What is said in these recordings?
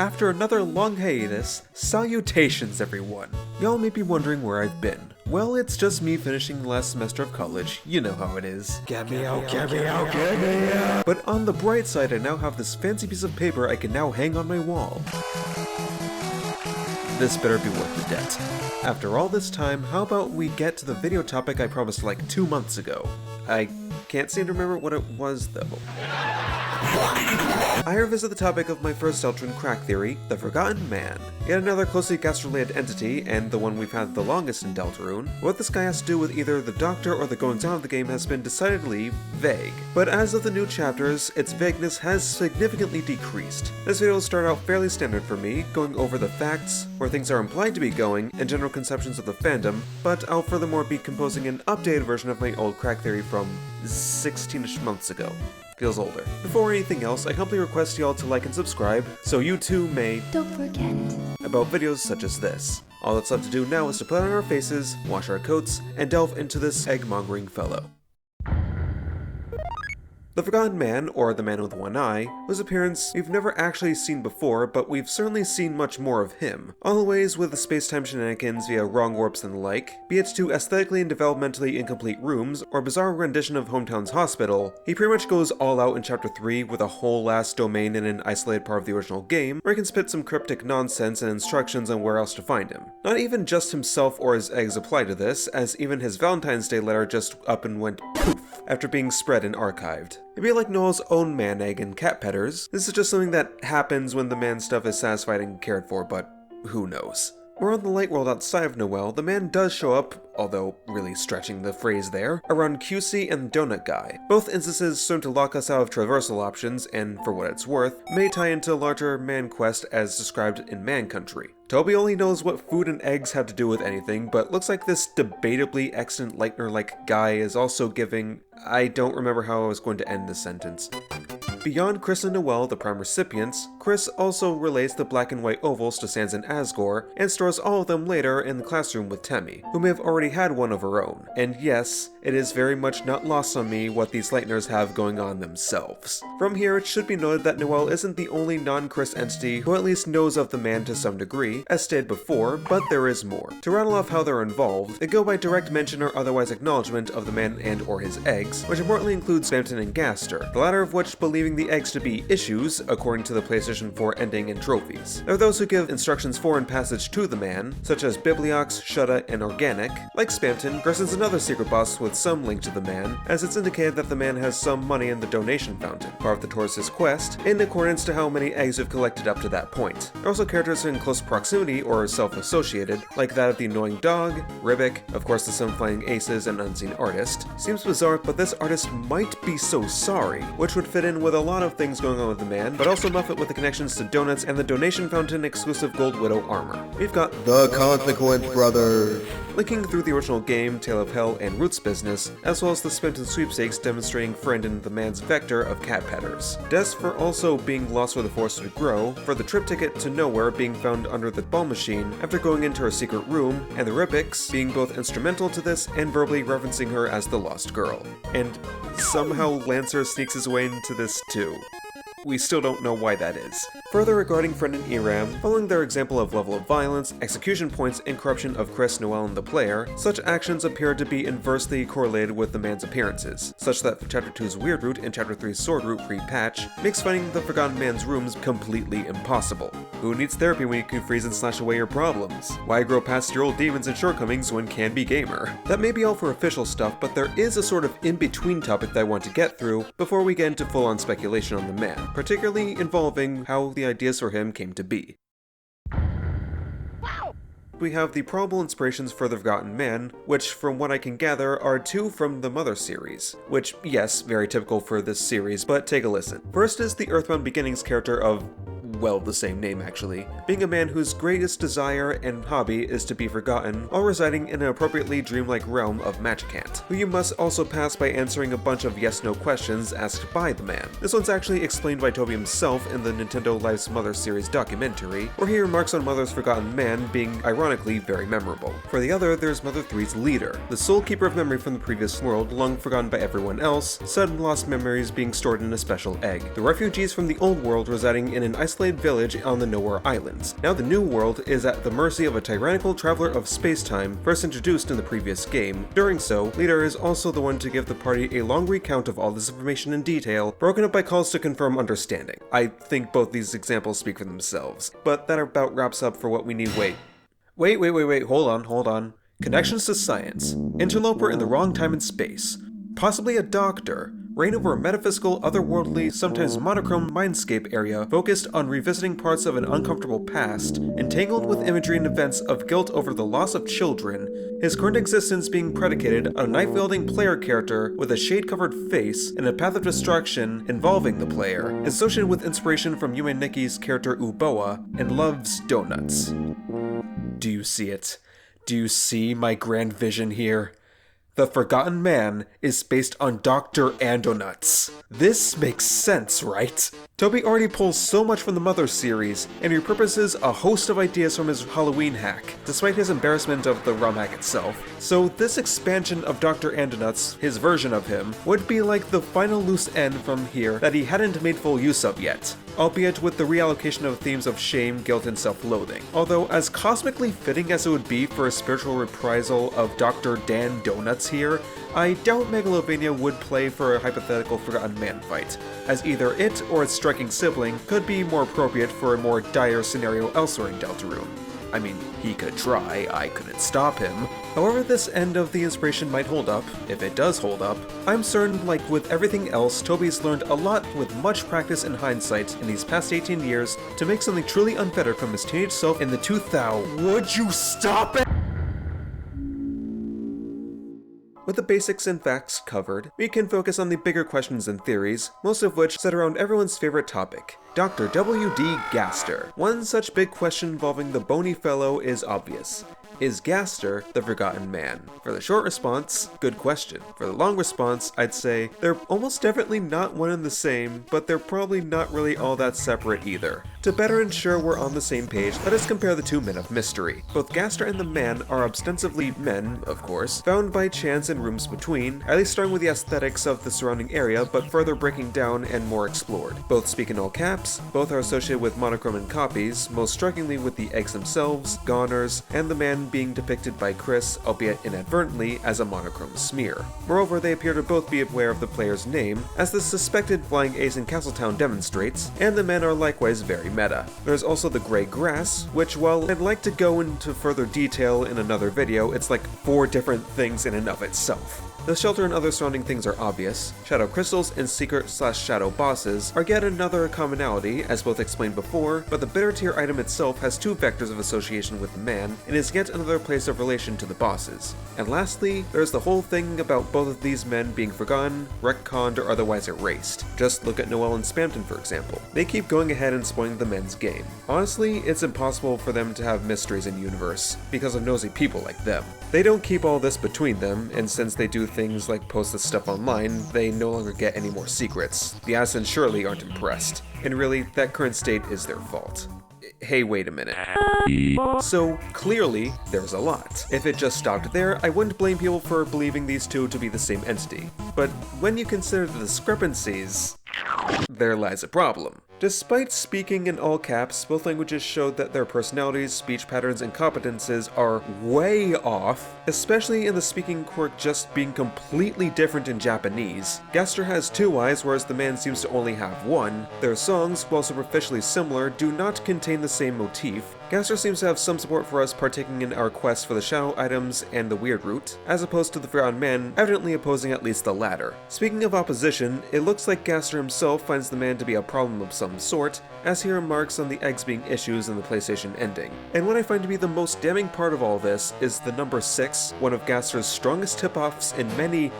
After another long hiatus, salutations everyone! Y'all may be wondering where I've been. Well, it's just me finishing the last semester of college, you know how it is. Get me out. But on the bright side, I now have this fancy piece of paper I can now hang on my wall. This better be worth the debt. After all this time, how about we get to the video topic I promised like 2 months ago? I can't seem to remember what it was though. I revisit the topic of my first Deltarune crack theory, the Forgotten Man. Yet another closely cast-related entity, and the one we've had the longest in Deltarune. What this guy has to do with either the Doctor or the goings-on of the game has been decidedly vague. But as of the new chapters, its vagueness has significantly decreased. This video will start out fairly standard for me, going over the facts, where things are implied to be going, and general conceptions of the fandom, but I'll furthermore be composing an updated version of my old crack theory from 16-ish months ago. Feels older. Before anything else, I humbly request y'all to like and subscribe, so you too may don't forget about videos such as this. All that's left to do now is to put on our faces, wash our coats, and delve into this egg-mongering fellow. The Forgotten Man, or the Man with One Eye, whose appearance we've never actually seen before, but we've certainly seen much more of him. Always with the space-time shenanigans via wrong warps and the like, be it to aesthetically and developmentally incomplete rooms, or bizarre rendition of Hometown's hospital, he pretty much goes all out in Chapter 3 with a whole last domain in an isolated part of the original game, where he can spit some cryptic nonsense and instructions on where else to find him. Not even just himself or his eggs apply to this, as even his Valentine's Day letter just up and went poof after being spread and archived. It'd be like Noel's own man egg in Cat Petters. This is just something that happens when the man stuff is satisfied and cared for, but who knows. More on the light world outside of Noel, the man does show up, although really stretching the phrase there, around QC and Donut Guy. Both instances serve to lock us out of traversal options, and for what it's worth, may tie into a larger man quest as described in Man Country. Toby only knows what food and eggs have to do with anything, but looks like this debatably excellent Leitner-like guy is also giving... I don't remember how I was going to end this sentence. Beyond Chris and Noel, the prime recipients, Chris also relays the black and white ovals to Sans and Asgore, and stores all of them later in the classroom with Temmie, who may have already had one of her own. And yes, it is very much not lost on me what these Leitners have going on themselves. From here, it should be noted that Noel isn't the only non-Chris entity who at least knows of the man to some degree, as stated before, but there is more. To rattle off how they're involved, they go by direct mention or otherwise acknowledgement of the man and or his eggs, which importantly includes Bampton and Gaster, the latter of which believing the eggs to be issues, according to the PlayStation 4 ending and trophies. There are those who give instructions for and passage to the man, such as Bibliox, Shutta, and Organic. Like Spampton, Gerson's another secret boss with some link to the man, as it's indicated that the man has some money in the donation fountain, part of the towards his quest, in accordance to how many eggs you've collected up to that point. There are also characters in close proximity or self-associated, like that of the annoying dog, Ribic, of course the Sun-Flying Aces, and Unseen Artist. Seems bizarre, but this artist might be so sorry, which would fit in with a lot of things going on with the man, but also muff it with the connections to donuts and the donation fountain exclusive Gold Widow armor. We've got The Consequence Brothers, linking through the original game, Tale of Hell, and Roots business, as well as the Spampton sweepstakes demonstrating Frandon the man's vector of Cat Petters. Des for also being lost where the forest would grow, for the trip ticket to nowhere being found under the ball machine after going into her secret room, and the Ribics being both instrumental to this and verbally referencing her as the lost girl. And somehow Lancer sneaks his way into this too. We still don't know why that is. Further regarding Friend and Eram, following their example of level of violence, execution points, and corruption of Chris, Noel, and the player, such actions appear to be inversely correlated with the man's appearances, such that Chapter 2's Weird Route and Chapter 3's Sword Route pre-patch makes finding the Forgotten Man's rooms completely impossible. Who needs therapy when you can freeze and slash away your problems? Why grow past your old demons and shortcomings when can be gamer? That may be all for official stuff, but there is a sort of in-between topic that I want to get through before we get into full-on speculation on the man, particularly involving how the ideas for him came to be. We have the probable inspirations for the Forgotten Man, which from what I can gather are two from the Mother series, which yes, very typical for this series, but take a listen. First is the Earthbound Beginnings character of well, the same name actually, being a man whose greatest desire and hobby is to be forgotten while residing in an appropriately dreamlike realm of Magicant, who you must also pass by answering a bunch of yes-no questions asked by the man. This one's actually explained by Toby himself in the Nintendo Life's Mother series documentary, where he remarks on Mother's Forgotten Man being ironically very memorable. For the other, there's Mother 3's leader, the sole keeper of memory from the previous world, long forgotten by everyone else, sudden lost memories being stored in a special egg. The refugees from the old world residing in an isolated isolated village on the Nowhere Islands. Now the new world is at the mercy of a tyrannical traveler of space-time first introduced in the previous game. During so, Leader is also the one to give the party a long recount of all this information in detail, broken up by calls to confirm understanding. I think both these examples speak for themselves, but that about wraps up for what we need. Wait, hold on. Connections to science. Interloper in the wrong time and space. Possibly a doctor. Reign over a metaphysical, otherworldly, sometimes monochrome mindscape area focused on revisiting parts of an uncomfortable past, entangled with imagery and events of guilt over the loss of children, his current existence being predicated on a knife-wielding player character with a shade-covered face and a path of destruction involving the player, associated with inspiration from Yume Nikki's character Uboa, and loves donuts. Do you see it? Do you see my grand vision here? The Forgotten Man is based on Dr. Andonuts. This makes sense, right? Toby already pulls so much from the Mother series, and repurposes a host of ideas from his Halloween hack, despite his embarrassment of the ROM hack itself. So this expansion of Dr. Andonuts, his version of him, would be like the final loose end from here that he hadn't made full use of yet, albeit with the reallocation of themes of shame, guilt, and self-loathing. Although as cosmically fitting as it would be for a spiritual reprisal of Dr. Dan Donuts here, I doubt Megalovania would play for a hypothetical Forgotten Man fight, as either it or its striking sibling could be more appropriate for a more dire scenario elsewhere in Deltarune. I mean, he could try, I couldn't stop him. However this end of the inspiration might hold up, if it does hold up, I'm certain, like with everything else, Toby's learned a lot with much practice and hindsight in these past 18 years to make something truly unfettered from his teenage self in the 2000s. Would you stop it? With the basics and facts covered, we can focus on the bigger questions and theories, most of which set around everyone's favorite topic, Dr. W.D. Gaster. One such big question involving the bony fellow is obvious. Is Gaster the Forgotten Man? For the short response, good question. For the long response, I'd say they're almost definitely not one and the same, but they're probably not really all that separate either. To better ensure we're on the same page, let us compare the two men of mystery. Both Gaster and the man are ostensibly men, of course, found by chance in rooms between, at least starting with the aesthetics of the surrounding area, but further breaking down and more explored. Both speak in all caps, both are associated with monochrome and copies, most strikingly with the eggs themselves, goners, and the man being depicted by Chris, albeit inadvertently, as a monochrome smear. Moreover, they appear to both be aware of the player's name, as the suspected flying ace in Castletown demonstrates, and the men are likewise very meta. There's also the gray grass, which while I'd like to go into further detail in another video, it's like 4 different things in and of itself. The shelter and other surrounding things are obvious. Shadow crystals and secret/shadow bosses are yet another commonality, as both explained before, but the bitter tier item itself has 2 vectors of association with the man, and is yet another place of relation to the bosses. And lastly, there's the whole thing about both of these men being forgotten, retconned, or otherwise erased. Just look at Noel and Spamton for example. They keep going ahead and spoiling the men's game. Honestly, it's impossible for them to have mysteries in universe, because of nosy people like them. They don't keep all this between them, and since they do things like post this stuff online, they no longer get any more secrets. The Assassins surely aren't impressed, and really, that current state is their fault. Hey, wait a minute. So, clearly, there's a lot. If it just stopped there, I wouldn't blame people for believing these two to be the same entity. But when you consider the discrepancies, there lies a problem. Despite speaking in all caps, both languages showed that their personalities, speech patterns, and competences are way off, especially in the speaking quirk just being completely different in Japanese. Gaster has 2 eyes, whereas the man seems to only have 1. Their songs, while superficially similar, do not contain the same motif. Gaster seems to have some support for us partaking in our quest for the shadow items and the weird route, as opposed to the Forgotten Man evidently opposing at least the latter. Speaking of opposition, it looks like Gaster himself finds the man to be a problem of some sort, as he remarks on the eggs being issues in the PlayStation ending. And what I find to be the most damning part of all this is the number 6, one of Gaster's strongest tip-offs in many,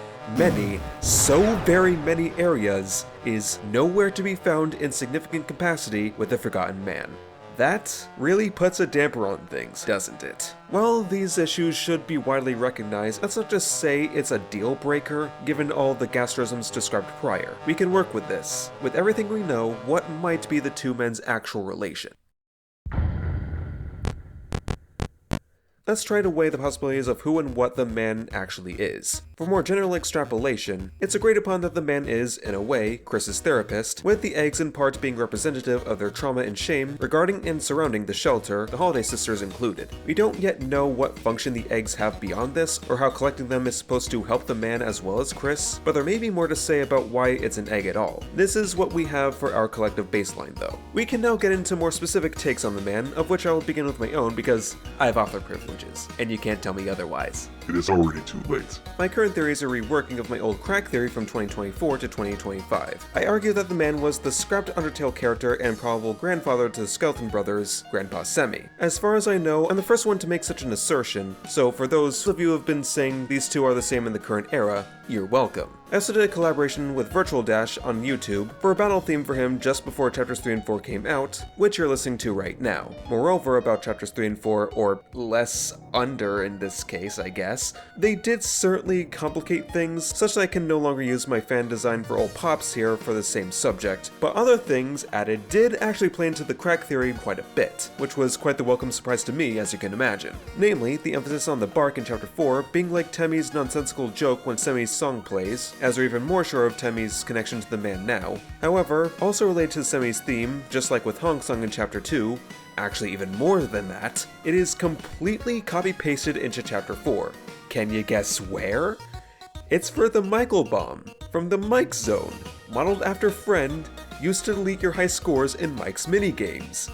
so very many areas, is nowhere to be found in significant capacity with the Forgotten Man. That really puts a damper on things, doesn't it? While these issues should be widely recognized, let's not just say it's a deal breaker, given all the Gasterisms described prior. We can work with this. With everything we know, what might be the 2 men's actual relation? let's try to weigh the possibilities of who and what the man actually is. For more general extrapolation, it's agreed upon that the man is, in a way, Chris's therapist, with the eggs in part being representative of their trauma and shame regarding and surrounding the shelter, the Holiday Sisters included. We don't yet know what function the eggs have beyond this, or how collecting them is supposed to help the man as well as Chris, but there may be more to say about why it's an egg at all. This is what we have for our collective baseline though. We can now get into more specific takes on the man, of which I will begin with my own because I have author privileges, and you can't tell me otherwise. It is already too late. My current theory is a reworking of my old crack theory from 2024 to 2025. I argue that the man was the scrapped Undertale character and probable grandfather to the Skeleton Brothers, Grandpa Semi. As far as I know, I'm the first one to make such an assertion, so for those of you who have been saying these two are the same in the current era, you're welcome. I also did a collaboration with Virtual Dash on YouTube for a battle theme for him just before chapters 3 and 4 came out, which you're listening to right now. Moreover, about chapters 3 and 4, or less under in this case, I guess, they did certainly complicate things, such that I can no longer use my fan design for old pops here for the same subject, but other things added did actually play into the crack theory quite a bit, which was quite the welcome surprise to me, as you can imagine. Namely, the emphasis on the bark in chapter 4 being like Temmie's nonsensical joke when Semi's song plays, as we're even more sure of Temmie's connection to the man now. However, also related to Semi's theme, just like with Honk Song in chapter 2, actually even more than that, it is completely copy-pasted into chapter 4. Can you guess where? It's for the Michael Bomb, from the Mike Zone, modeled after Friend, used to delete your high scores in Mike's minigames.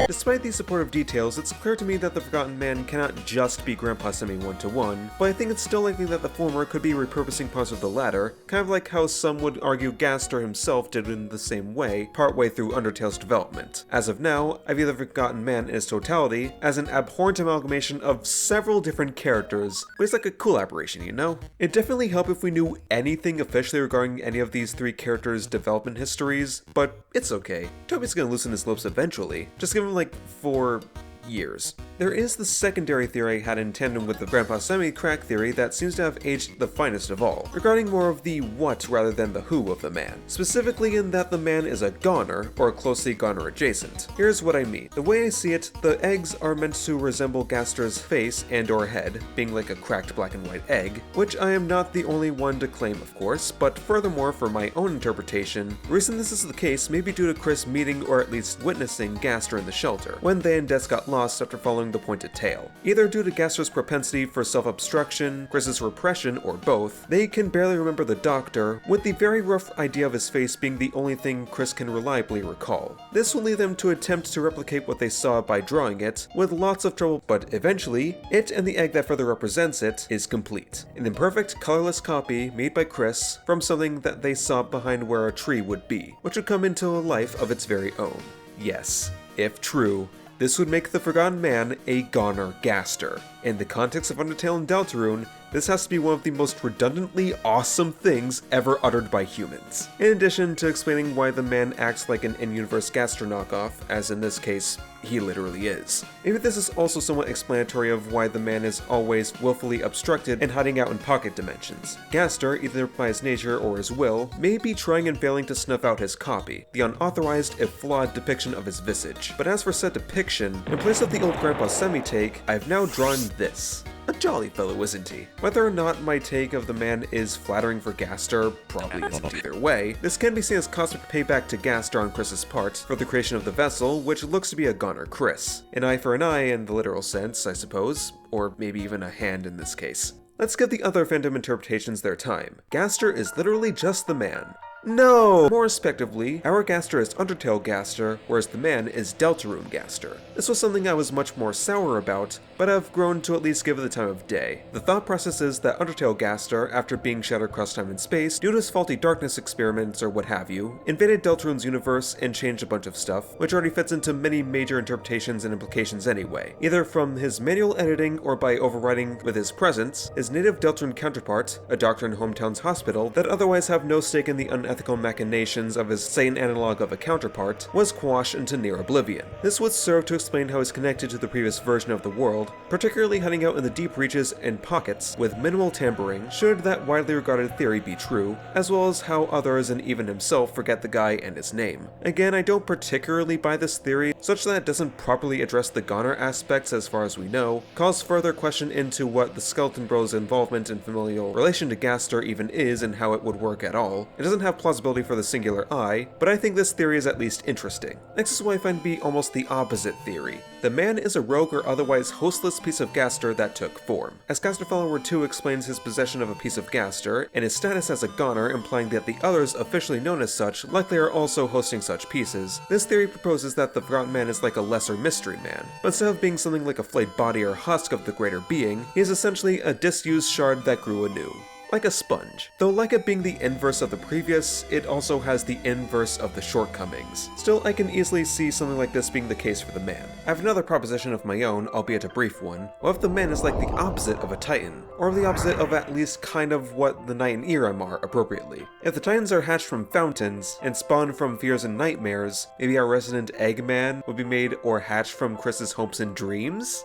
Despite these supportive details, it's clear to me that the Forgotten Man cannot just be Grandpa Semi 1-to-1, but I think it's still likely that the former could be repurposing parts of the latter, kind of like how some would argue Gaster himself did in the same way, partway through Undertale's development. As of now, I view the Forgotten Man in its totality as an abhorrent amalgamation of several different characters, but it's like a collaboration, you know? It'd definitely help if we knew anything officially regarding any of these three characters' development histories, but it's okay. Toby's gonna loosen his lips eventually. Just give him like 4 years. There is the secondary theory I had in tandem with the Grandpa Semi crack theory that seems to have aged the finest of all, regarding more of the what rather than the who of the man, specifically in that the man is a goner, or closely goner adjacent. Here's what I mean. The way I see it, the eggs are meant to resemble Gaster's face and or head, being like a cracked black and white egg, which I am not the only one to claim of course, but furthermore for my own interpretation, the reason this is the case may be due to Chris meeting or at least witnessing Gaster in the shelter, when they and Des got lost after following the pointed tail. Either due to Gaster's propensity for self-obstruction, Chris's repression, or both, they can barely remember the doctor, with the very rough idea of his face being the only thing Chris can reliably recall. This will lead them to attempt to replicate what they saw by drawing it, with lots of trouble, but eventually, it and the egg that further represents it is complete. An imperfect, colorless copy made by Chris from something that they saw behind where a tree would be, which would come into a life of its very own. Yes, if true, this would make the Forgotten Man a goner Gaster. In the context of Undertale and Deltarune, this has to be one of the most redundantly awesome things ever uttered by humans. In addition to explaining why the man acts like an in-universe Gaster knockoff, as in this case, he literally is. Maybe this is also somewhat explanatory of why the man is always willfully obstructed and hiding out in pocket dimensions. Gaster, either by his nature or his will, may be trying and failing to snuff out his copy, the unauthorized if flawed depiction of his visage. But as for said depiction, in place of the old Grandpa Semi take, I've now drawn this. A jolly fellow, isn't he? Whether or not my take of the man is flattering for Gaster probably isn't either way. This can be seen as cosmic payback to Gaster on Chris's part for the creation of the vessel, which looks to be a goner Chris. An eye for an eye in the literal sense, I suppose, or maybe even a hand in this case. Let's give the other fandom interpretations their time. Gaster is literally just the man. No! More respectively, our Gaster is Undertale Gaster, whereas the man is Deltarune Gaster. This was something I was much more sour about, but I've grown to at least give it the time of day. The thought process is that Undertale Gaster, after being shattered across time and space due to his faulty darkness experiments or what have you, invaded Deltarune's universe and changed a bunch of stuff, which already fits into many major interpretations and implications anyway, either from his manual editing or by overriding with his presence his native Deltarune counterpart, a doctor in Hometown's hospital, that otherwise have no stake in the unethical machinations of his Satan analog of a counterpart, was quashed into near oblivion. This would serve to explain how he's connected to the previous version of the world, particularly hiding out in the deep reaches and pockets with minimal tampering, should that widely regarded theory be true, as well as how others and even himself forget the guy and his name. Again, I don't particularly buy this theory, such that it doesn't properly address the goner aspects as far as we know, cause further question into what the Skeleton Bros' involvement in familial relation to Gaster even is and how it would work at all. It doesn't have plausibility for the singular eye, but I think this theory is at least interesting. Next is what I find to be almost the opposite theory. The man is a rogue or otherwise hostless piece of Gaster that took form. As Gaster Follower 2 explains his possession of a piece of Gaster, and his status as a goner implying that the others officially known as such likely are also hosting such pieces, this theory proposes that the Forgotten Man is like a lesser mystery man. But instead of being something like a flayed body or husk of the greater being, he is essentially a disused shard that grew anew. Like a sponge. Though like it being the inverse of the previous, it also has the inverse of the shortcomings. Still, I can easily see something like this being the case for the man. I have another proposition of my own, albeit a brief one. What if the man is like the opposite of a Titan? Or the opposite of at least kind of what the Knight and Eram are, appropriately. If the Titans are hatched from fountains, and spawned from fears and nightmares, maybe our resident Eggman would be made or hatched from Chris's hopes and dreams?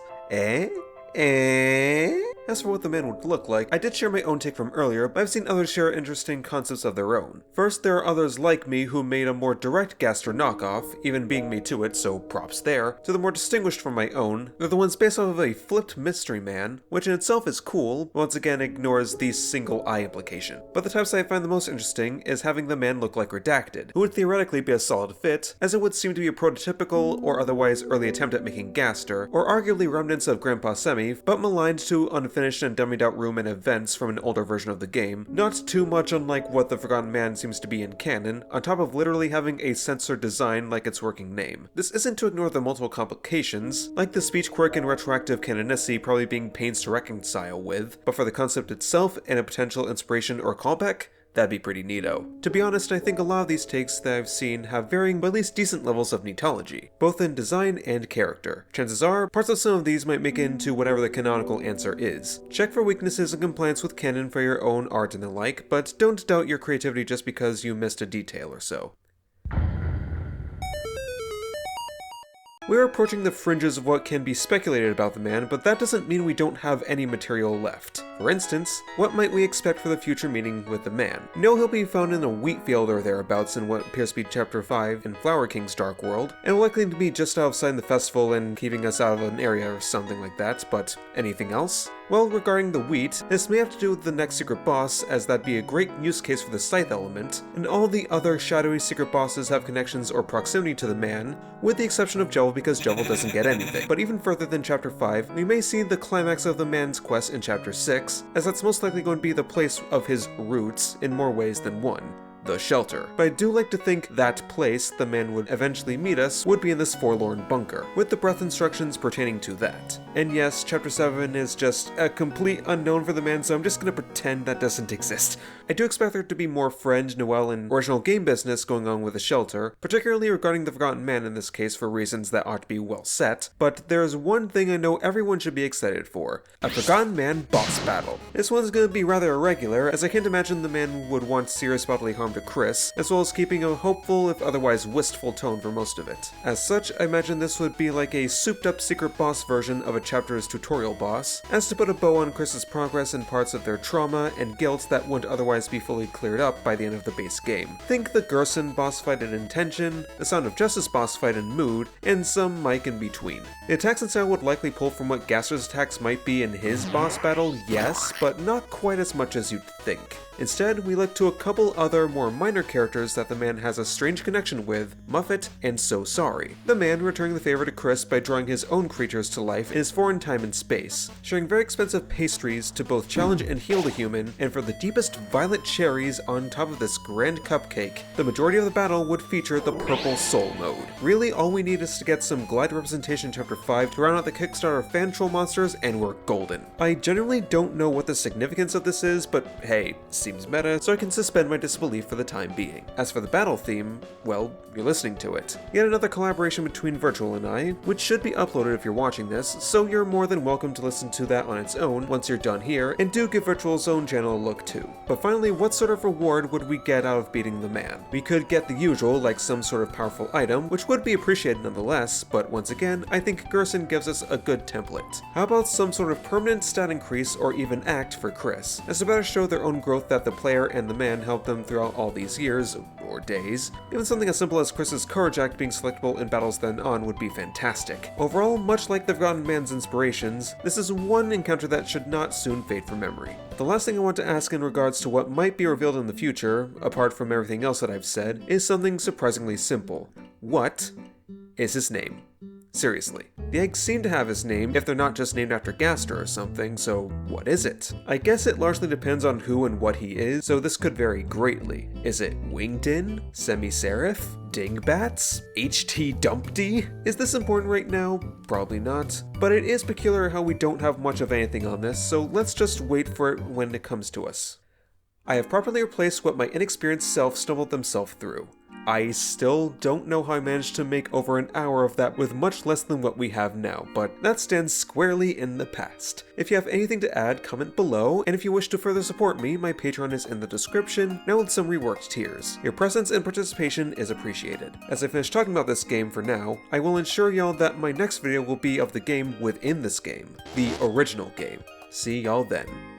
As for what the man would look like, I did share my own take from earlier, but I've seen others share interesting concepts of their own. First, there are others like me who made a more direct Gaster knockoff, even being me to it, so props there. To the more distinguished from my own, they're the ones based off of a flipped mystery man, which in itself is cool, but once again ignores the single eye implication. But the types I find the most interesting is having the man look like Redacted, who would theoretically be a solid fit, as it would seem to be a prototypical or otherwise early attempt at making Gaster, or arguably remnants of Grandpa Semi, but maligned to unfinished and dummied out room and events from an older version of the game, not too much unlike what the Forgotten Man seems to be in canon, on top of literally having a censored design like its working name. This isn't to ignore the multiple complications, like the speech quirk and retroactive canonicity probably being pains to reconcile with, but for the concept itself and a potential inspiration or callback, that'd be pretty neato. To be honest, I think a lot of these takes that I've seen have varying but at least decent levels of neatology, both in design and character. Chances are, parts of some of these might make it into whatever the canonical answer is. Check for weaknesses and compliance with canon for your own art and the like, but don't doubt your creativity just because you missed a detail or so. We're approaching the fringes of what can be speculated about the man, but that doesn't mean we don't have any material left. For instance, what might we expect for the future meeting with the man? We know he'll be found in a wheat field or thereabouts in what appears to be Chapter 5 in Flower King's Dark World, and likely to be just outside the festival and keeping us out of an area or something like that, but anything else? Well, regarding the wheat, this may have to do with the next secret boss, as that'd be a great use case for the scythe element, and all the other shadowy secret bosses have connections or proximity to the man, with the exception of Jewel because Jewel doesn't get anything. But even further than Chapter 5, we may see the climax of the man's quest in Chapter 6, as that's most likely going to be the place of his roots in more ways than one. The shelter. But I do like to think that place the man would eventually meet us would be in this forlorn bunker, with the breath instructions pertaining to that. And yes, Chapter 7 is just a complete unknown for the man, so I'm just gonna pretend that doesn't exist. I do expect there to be more Friend, Noelle, and original game business going on with the shelter, particularly regarding the Forgotten Man in this case for reasons that ought to be well set, but there's one thing I know everyone should be excited for: a Forgotten Man boss battle. This one's gonna be rather irregular, as I can't imagine the man would want serious bodily harm to Chris, as well as keeping a hopeful if otherwise wistful tone for most of it. As such, I imagine this would be like a souped up secret boss version of a chapter's tutorial boss, as to put a bow on Chris's progress and parts of their trauma and guilt that wouldn't otherwise be fully cleared up by the end of the base game. Think the Gerson boss fight in Intention, the Sound of Justice boss fight in Mood, and some mic in between. The attacks and style would likely pull from what Gaster's attacks might be in his boss battle, yes, but not quite as much as you'd think. Instead, we look to a couple other more minor characters that the man has a strange connection with, Muffet and So Sorry. The man returning the favor to Chris by drawing his own creatures to life in his foreign time and space, sharing very expensive pastries to both challenge and heal the human, and for the deepest violet cherries on top of this grand cupcake, the majority of the battle would feature the Purple Soul mode. Really, all we need is to get some Glide representation in Chapter 5 to round out the Kickstarter fan troll monsters, and we're golden. I genuinely don't know what the significance of this is, but hey, seems meta, so I can suspend my disbelief for the for the time being. As for the battle theme, well, you're listening to it. Yet another collaboration between Virtual and I, which should be uploaded if you're watching this, so you're more than welcome to listen to that on its own once you're done here, and do give Virtual's own channel a look too. But finally, what sort of reward would we get out of beating the man? We could get the usual, like some sort of powerful item, which would be appreciated nonetheless, but once again, I think Gerson gives us a good template. How about some sort of permanent stat increase or even act for Chris, as to better show their own growth that the player and the man helped them throughout all these years, or days. Even something as simple as Chris's courage act being selectable in battles then on would be fantastic. Overall, much like the Forgotten Man's inspirations, this is one encounter that should not soon fade from memory. The last thing I want to ask in regards to what might be revealed in the future, apart from everything else that I've said, is something surprisingly simple. What is his name? Seriously. The eggs seem to have his name if they're not just named after Gaster or something, so what is it? I guess it largely depends on who and what he is, so this could vary greatly. Is it Wingdin? Semi-Seraph? Dingbats? HT Dumpty? Is this important right now? Probably not. But it is peculiar how we don't have much of anything on this, so let's just wait for it when it comes to us. I have properly replaced what my inexperienced self stumbled themselves through. I still don't know how I managed to make over an hour of that with much less than what we have now, but that stands squarely in the past. If you have anything to add, comment below, and if you wish to further support me, my Patreon is in the description, now with some reworked tiers. Your presence and participation is appreciated. As I finish talking about this game for now, I will ensure y'all that my next video will be of the game within this game, the original game. See y'all then.